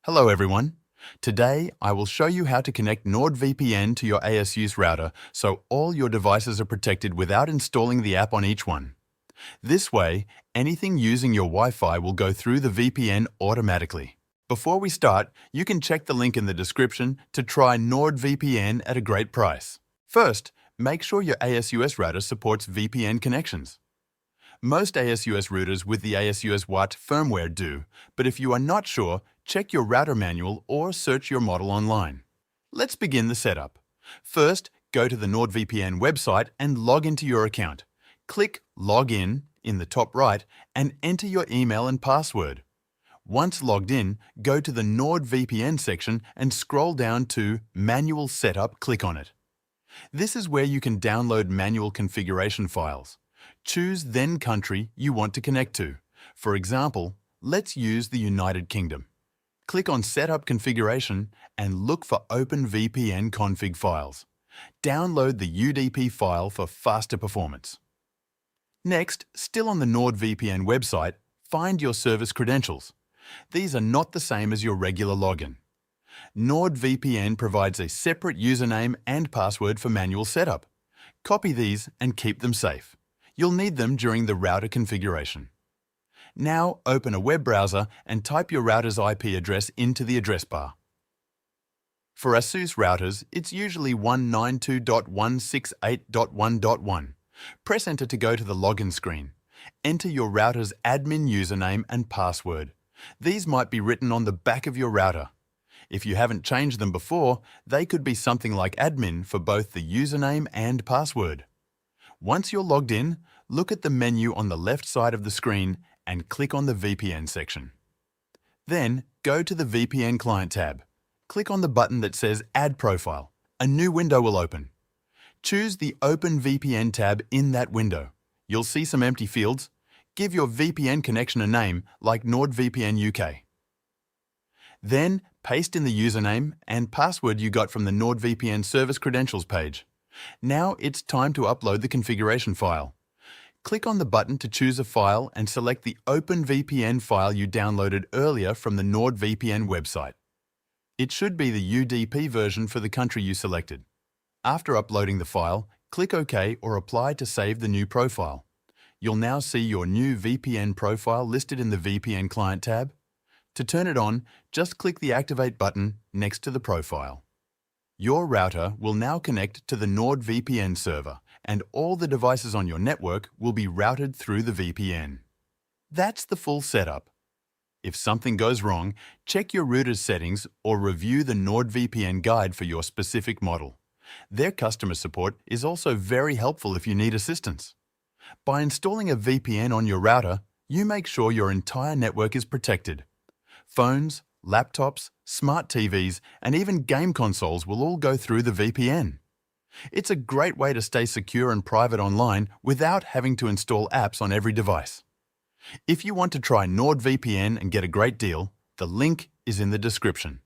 Hello everyone. Today I will show you how to connect NordVPN to your ASUS router so all your devices are protected without installing the app on each one. This way, anything using your Wi-Fi will go through the VPN automatically. Before we start, you can check the link in the description to try NordVPN at a great price. First, make sure your ASUS router supports VPN connections. Most ASUS routers with the ASUS WAT firmware do, but if you are not sure, check your router manual or search your model online. Let's begin the setup. First, go to the NordVPN website and log into your account. Click Log In the top right and enter your email and password. Once logged in, go to the NordVPN section and scroll down to Manual Setup, click on it. This is where you can download manual configuration files. Choose then country you want to connect to. For example, let's use the United Kingdom. Click on Setup Configuration and look for OpenVPN config files. Download the UDP file for faster performance. Next, still on the NordVPN website, find your service credentials. These are not the same as your regular login. NordVPN provides a separate username and password for manual setup. Copy these and keep them safe. You'll need them during the router configuration. Now open a web browser and type your router's IP address into the address bar. For ASUS routers, it's usually 192.168.1.1. Press Enter to go to the login screen. Enter your router's admin username and password. These might be written on the back of your router. If you haven't changed them before, they could be something like admin for both the username and password. Once you're logged in, look at the menu on the left side of the screen and click on the VPN section. Then, go to the VPN Client tab. Click on the button that says Add Profile. A new window will open. Choose the Open VPN tab in that window. You'll see some empty fields. Give your VPN connection a name like NordVPN UK. Then, paste in the username and password you got from the NordVPN Service Credentials page. Now it's time to upload the configuration file. Click on the button to choose a file and select the OpenVPN file you downloaded earlier from the NordVPN website. It should be the UDP version for the country you selected. After uploading the file, click OK or Apply to save the new profile. You'll now see your new VPN profile listed in the VPN Client tab. To turn it on, just click the Activate button next to the profile. Your router will now connect to the NordVPN server, and all the devices on your network will be routed through the VPN. That's the full setup. If something goes wrong, check your router's settings or review the NordVPN guide for your specific model. Their customer support is also very helpful if you need assistance. By installing a VPN on your router, you make sure your entire network is protected. Phones, laptops, smart TVs, and even game consoles will all go through the VPN. It's a great way to stay secure and private online without having to install apps on every device. If you want to try NordVPN and get a great deal, the link is in the description.